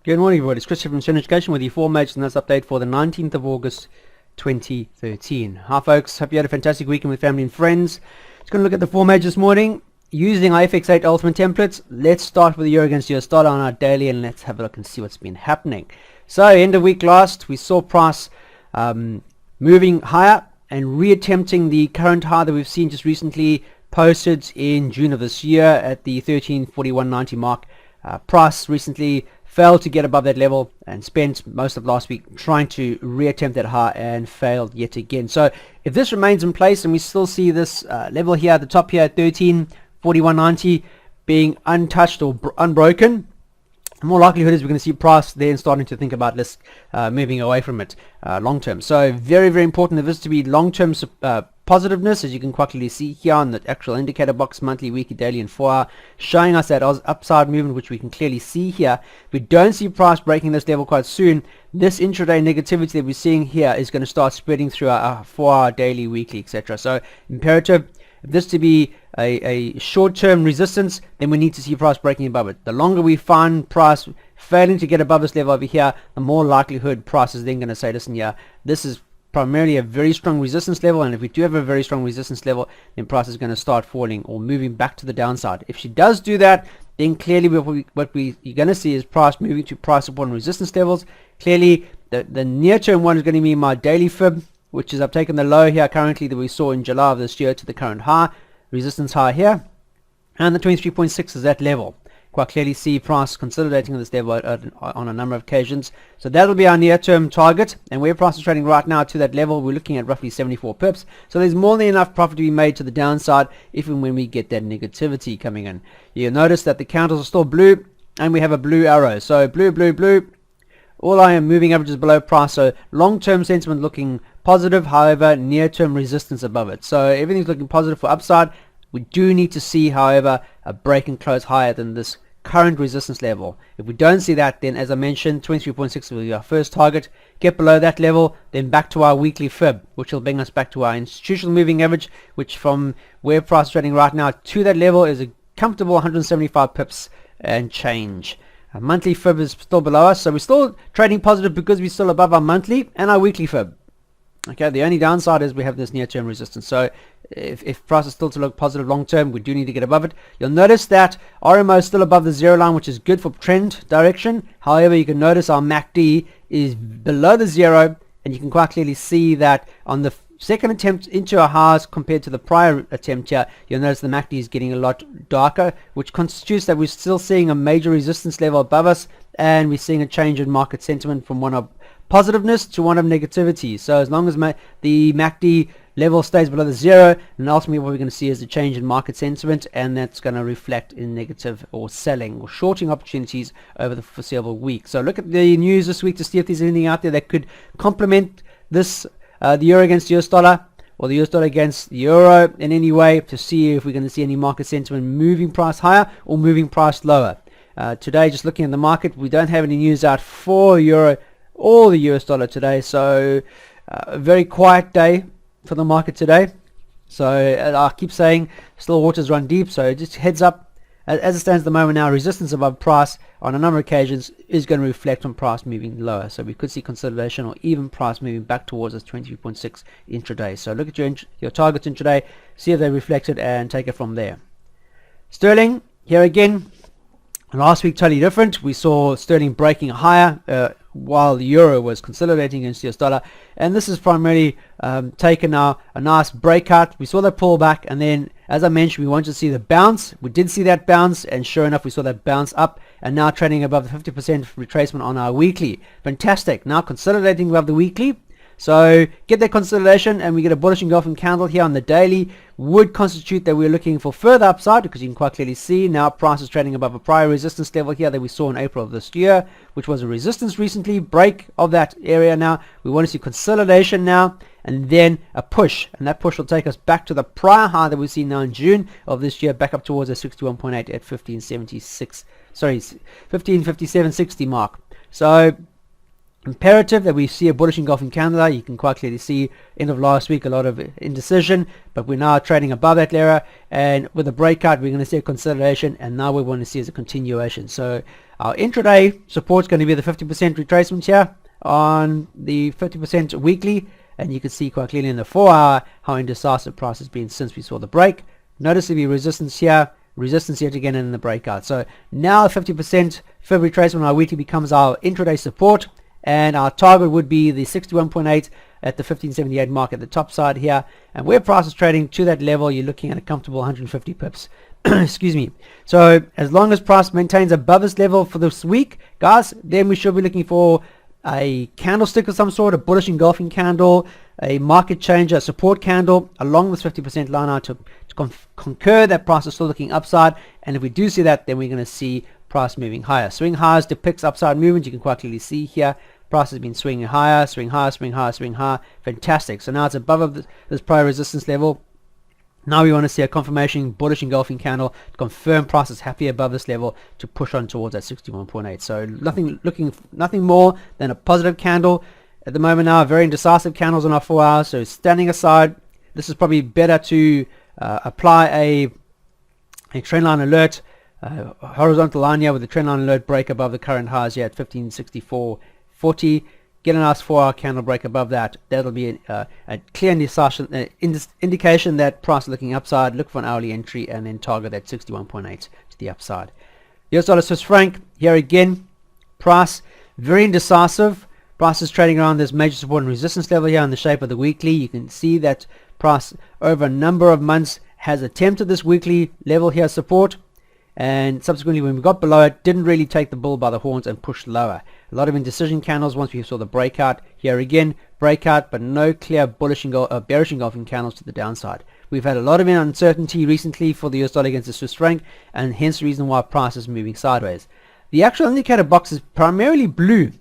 Good morning, everybody. It's Chris from Serene Education with your four majors in this update for the 19th of August 2013. Hi folks, hope you had a fantastic weekend with family and friends. Just going to look at the four majors this morning using our FX8 Ultimate templates. Let's start with the euro against US dollar on our daily and let's have a look and see what's been happening. So end of week last, we saw price moving higher and reattempting the current high that we've seen just recently posted in June of this year at the 1341.90 mark. Price recently failed to get above that level and spent most of last week trying to reattempt that high and failed yet again. So if this remains in place and we still see this level here at the top here at 1341.90 being untouched or unbroken, the more likelihood is we're going to see price then starting to think about this moving away from it long term. So very, very important for this to be long term positiveness, as you can quickly see here on the actual indicator box, monthly, weekly, daily and 4 hour, showing us that upside movement, which we can clearly see here. If we don't see price breaking this level quite soon, this intraday negativity that we're seeing here is going to start spreading through our 4 hour, daily, weekly, etc. So imperative, if this to be a short-term resistance, then we need to see price breaking above it. The longer we find price failing to get above this level over here, the more likelihood price is then going to say, listen, yeah, this is primarily a very strong resistance level, and if we do have a very strong resistance level, then price is going to start falling or moving back to the downside. If she does do that, then clearly what you're going to see is price moving to price support and resistance levels. Clearly, the near-term one is going to be my daily fib, which is I've taken the low here currently that we saw in July of this year to the current high, resistance high here, and the 23.6 is that level. Quite clearly see price consolidating on this level on a number of occasions. So that'll be our near-term target, and where price is trading right now to that level, we're looking at roughly 74 pips. So there's more than enough profit to be made to the downside if and when we get that negativity coming in. You'll notice that the counters are still blue, and we have a blue arrow. So blue, blue, blue. All I am moving averages below price, so long-term sentiment looking positive, however, near-term resistance above it. So everything's looking positive for upside. We do need to see, however, a break and close higher than this current resistance level. If we don't see that, then as I mentioned, 23.6 will be our first target. Get below that level, then back to our weekly fib, which will bring us back to our institutional moving average, which from where price is trading right now to that level is a comfortable 175 pips and change. Our monthly fib is still below us, so we're still trading positive because we're still above our monthly and our weekly fib. Okay, the only downside is we have this near-term resistance. So if price is still to look positive long-term, we do need to get above it. You'll notice that RMO is still above the zero line, which is good for trend direction. However, you can notice our MACD is below the zero, and you can quite clearly see that on the second attempt into our highs compared to the prior attempt here, you'll notice the MACD is getting a lot darker, which constitutes that we're still seeing a major resistance level above us, and we're seeing a change in market sentiment from one of positiveness to one of negativity. So as long as the MACD level stays below the zero, and ultimately what we're going to see is a change in market sentiment, and that's going to reflect in negative or selling or shorting opportunities over the foreseeable week. So look at the news this week to see if there's anything out there that could complement this, the euro against the US dollar, or the US dollar against the euro in any way, to see if we're going to see any market sentiment moving price higher or moving price lower. Today, just looking at the market, we don't have any news out for euro or the US dollar today, so a very quiet day for the market today. So I keep saying still waters run deep, so just heads up, as it stands at the moment now, resistance above price on a number of occasions is going to reflect on price moving lower. So we could see consolidation or even price moving back towards this 23.6 intraday. So look at your targets intraday, see if they reflect it, and take it from there. Sterling, here again, last week totally different. We saw sterling breaking higher while the euro was consolidating against the US dollar, and this is primarily taken now a nice breakout. We saw that pull back, and then as I mentioned, we wanted to see the bounce. We did see that bounce, and sure enough, we saw that bounce up, and now trading above the 50% retracement on our weekly. Fantastic. Now consolidating above the weekly. So get that consolidation, and we get a bullish engulfing candle here on the daily, would constitute that we're looking for further upside, because you can quite clearly see now price is trading above a prior resistance level here that we saw in April of this year, which was a resistance recently, break of that area. Now we want to see consolidation now, and then a push, and that push will take us back to the prior high that we've seen now in June of this year, back up towards a 61.8 at 1576, sorry, 1557.60 mark. So imperative that we see a bullish engulfing candle. You can quite clearly see end of last week a lot of indecision, but we're now trading above that area, and with a breakout we're going to see a consolidation, and now we want to see as a continuation. So Our intraday support is going to be the 50% retracement here on the 50% weekly, and you can see quite clearly in the 4 hour how indecisive price has been since we saw the break. Notice the resistance here, resistance yet again in the breakout. So now 50% fib retracement on our weekly becomes our intraday support, and our target would be the 61.8 at the 1578 mark at the top side here. And where price is trading to that level, you're looking at a comfortable 150 pips. Excuse me. So as long as price maintains above this level for this week, guys, then we should be looking for a candlestick of some sort, a bullish engulfing candle, a market changer, a support candle along this 50% line out to concur that price is still looking upside. And if we do see that, then we're going to see price moving higher. Swing highs depicts upside movement. You can quite clearly see here price has been swinging higher, swing higher, swing higher, swing higher. Fantastic. So now it's above this prior resistance level. Now we want to see a confirmation bullish engulfing candle to confirm price is happy above this level to push on towards that 61.8. So nothing more than a positive candle at the moment now. Very indecisive candles on our 4 hours. So standing aside, this is probably better to apply a trend line alert, horizontal line here with the trend line alert break above the current highs here at 1564.40. Get a nice 4 hour candle break above that. That'll be a clear indication that price is looking upside. Look for an hourly entry and then target that 61.8 to the upside. US dollar Swiss franc, here again, price very indecisive. Price is trading around this major support and resistance level here in the shape of the weekly. You can see that price over a number of months has attempted this weekly level here support, and subsequently when we got below it, didn't really take the bull by the horns and pushed lower. A lot of indecision candles once we saw the breakout. Here again, breakout, but no clear bearish engulfing candles to the downside. We've had a lot of uncertainty recently for the US dollar against the Swiss franc, and hence the reason why price is moving sideways. The actual indicator box is primarily blue,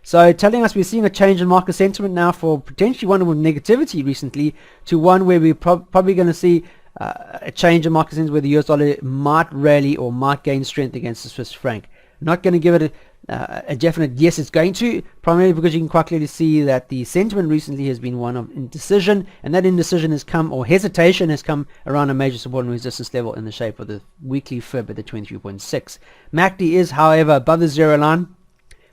so telling us we're seeing a change in market sentiment now for potentially one with negativity recently to one where we're probably going to see a change in market sentiment where the US dollar might rally or might gain strength against the Swiss franc. Not going to give it a definite yes it's going to, primarily because you can quite clearly see that the sentiment recently has been one of indecision, and that indecision has come, or hesitation has come, around a major support and resistance level in the shape of the weekly fib at the 23.6. MACD is however above the zero line.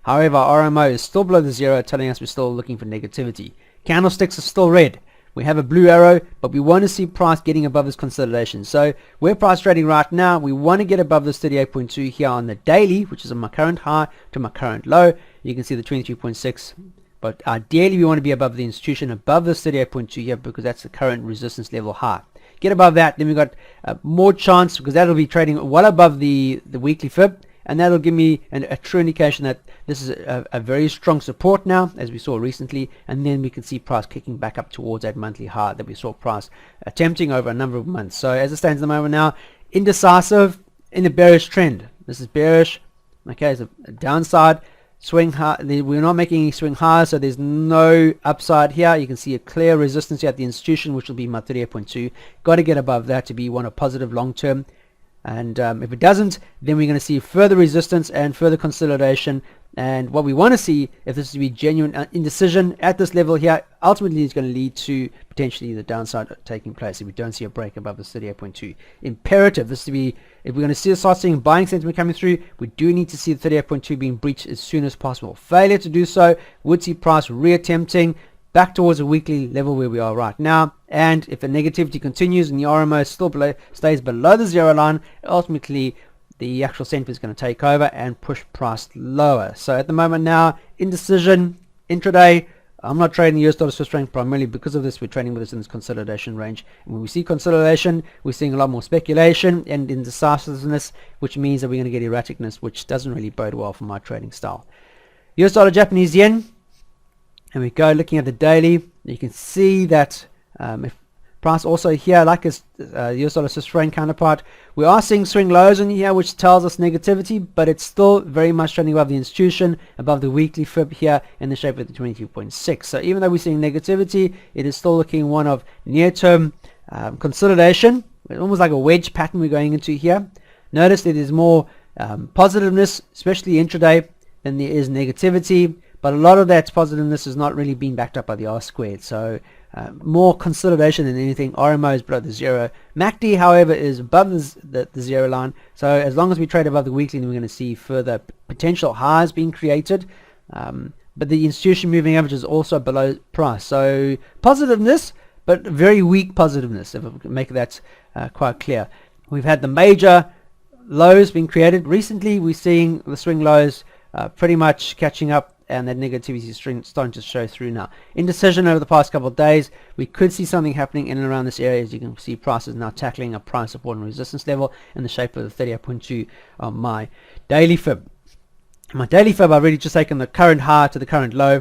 However, our RMO is still below the zero, telling us we're still looking for negativity. Candlesticks are still red. We have a blue arrow, but we want to see price getting above this consolidation. So where price trading right now, we want to get above this 38.2 here on the daily, which is my current high to my current low. You can see the 23.6, but ideally we want to be above the institution, above this 38.2 here, because that's the current resistance level high. Get above that, then we've got more chance, because that'll be trading well above the weekly fib, and that'll give me a true indication that this is a very strong support now, as we saw recently, and then we can see price kicking back up towards that monthly high that we saw price attempting over a number of months. So as it stands at the moment now, indecisive in a bearish trend. This is bearish. Okay, it's a downside swing high. We're not making any swing highs, so there's no upside here. You can see a clear resistance here at the institution, which will be my 38.2. Got to get above that to be one of positive long term. And if it doesn't, then we're going to see further resistance and further consolidation. And what we want to see, if this is to be genuine indecision at this level here, ultimately is going to lead to potentially the downside taking place if we don't see a break above the 38.2. Imperative, this to be, if we're going to start seeing buying sentiment coming through, we do need to see the 38.2 being breached as soon as possible. Failure to do so would see price reattempting back towards a weekly level where we are right now. And if the negativity continues and the RMO still stays below the zero line, ultimately the actual sentiment is going to take over and push price lower. So at the moment now, indecision, intraday, I'm not trading US dollar Swiss franc primarily because of this. We're trading with this in this consolidation range. And when we see consolidation, we're seeing a lot more speculation and indecisiveness, which means that we're going to get erraticness, which doesn't really bode well for my trading style. US dollar Japanese yen. And we go looking at the daily, you can see that if price also here, like its US dollar Swiss franc counterpart, we are seeing swing lows in here, which tells us negativity, but it's still very much trading above the institution, above the weekly fib here in the shape of the 22.6. So even though we're seeing negativity, it is still looking one of near-term consolidation. It's almost like a wedge pattern we're going into here. Notice that there's more positiveness, especially intraday, than there is negativity. But a lot of that positiveness is not really being backed up by the R squared. So more consolidation than anything. RMO is below the zero. MACD, however, is above the zero line. So as long as we trade above the weekly, then we're going to see further potential highs being created. But the institution moving average is also below price. So positiveness, but very weak positiveness, if I can make that quite clear. We've had the major lows being created. Recently, we're seeing the swing lows pretty much catching up, and that negativity is starting to show through now. Indecision over the past couple of days. We could see something happening in and around this area. As you can see, prices now tackling a price support and resistance level in the shape of the 38.2 on my daily fib. My daily fib, I've really just taken the current high to the current low.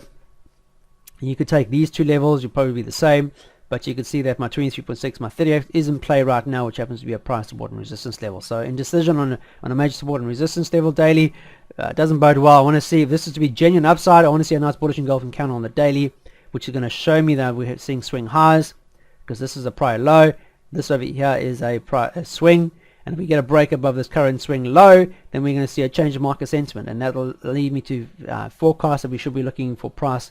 And you could take these two levels, you'll probably be the same. But you can see that my 23.6, my 38 is in play right now, which happens to be a price support and resistance level. So indecision on a major support and resistance level daily doesn't bode well. I want to see if this is to be genuine upside. I want to see a nice bullish engulfing candle on the daily, which is going to show me that we're seeing swing highs, because this is a prior low. This over here is a swing. And if we get a break above this current swing low, then we're going to see a change of market sentiment. And that will lead me to forecast that we should be looking for price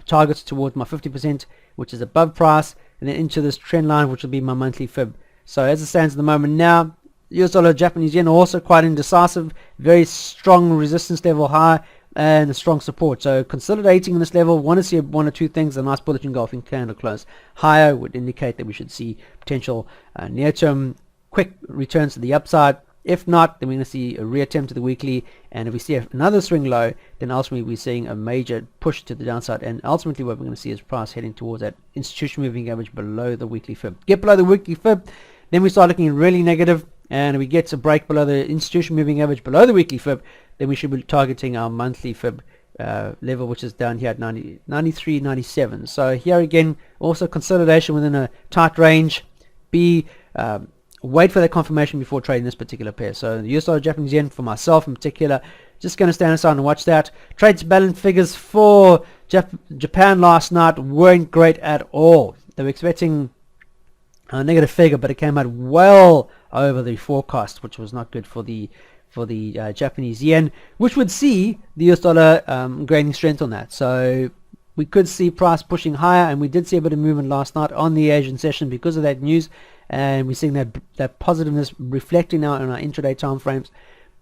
targets towards my 50%, which is above price, and then into this trend line, which will be my monthly fib. So as it stands at the moment now, US dollar, Japanese yen are also quite indecisive. Very strong resistance level high and a strong support. So consolidating in this level, want to see one or two things. A nice bullish engulfing candle close higher would indicate that we should see potential near-term quick returns to the upside. If not, then we're going to see a reattempt to the weekly, and if we see another swing low, then ultimately we're seeing a major push to the downside, and ultimately what we're going to see is price heading towards that institution moving average below the weekly fib. Get below the weekly fib, then we start looking really negative, and if we get a break below the institution moving average below the weekly fib, then we should be targeting our monthly fib level, which is down here at 93.97. So here again, also consolidation within a tight range. Wait for that confirmation before trading this particular pair. So the US dollar, Japanese yen for myself in particular, just going to stand aside and watch that. Trades balance figures for Japan last night weren't great at all. They were expecting a negative figure, but it came out well over the forecast, which was not good for the Japanese yen, which would see the US dollar gaining strength on that. So we could see price pushing higher, and we did see a bit of movement last night on the Asian session because of that news. And we're seeing that positiveness reflecting now in our intraday time frames.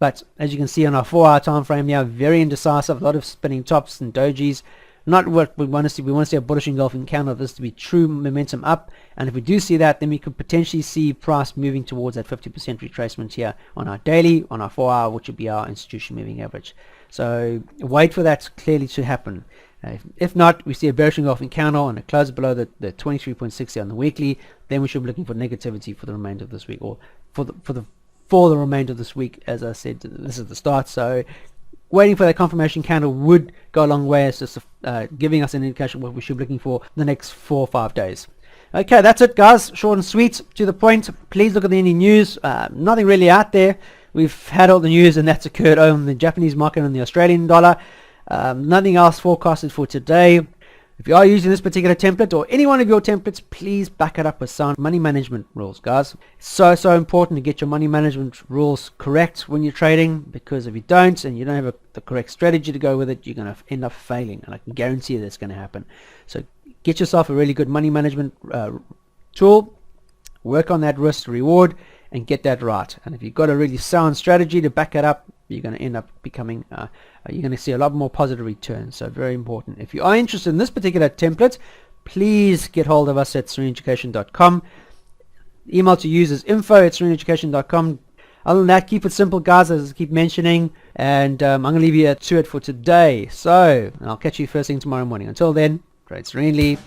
But as you can see on our 4-hour time frame here, very indecisive, a lot of spinning tops and dojis. Not what we want to see. We want to see a bullish engulfing candle, this to be true momentum up. And if we do see that, then we could potentially see price moving towards that 50% retracement here on our daily, on our 4-hour, which would be our institution moving average. So wait for that clearly to happen. If not, we see a bearish engulfing candle and a close below the 23.60 on the weekly, then we should be looking for negativity for the remainder of this week, or for the remainder of this week. As I said, this is the start. So waiting for that confirmation candle would go a long way as just giving us an indication of what we should be looking for the next 4 or 5 days. Okay, that's it, guys. Short and sweet, to the point. Please look at any news. Nothing really out there. We've had all the news, and that's occurred on the Japanese market and the Australian dollar. Nothing else forecasted for today. If you are using this particular template or any one of your templates, please back it up with sound money management rules, guys. It's so important to get your money management rules correct when you're trading, because if you don't and you don't have the correct strategy to go with it, you're going to end up failing, and I can guarantee you that's going to happen. So get yourself a really good money management tool, work on that risk to reward, and get that right. And if you've got a really sound strategy to back it up, you're going to end up becoming you're going to see a lot more positive returns. So very important. If you are interested in this particular template, please get hold of us at sereneeducation.com. Email to use is info@sereneeducation.com. Other than that, keep it simple, guys, as I keep mentioning, and I'm going to leave you to it for today. So I'll catch you first thing tomorrow morning. Until then, trade serenely.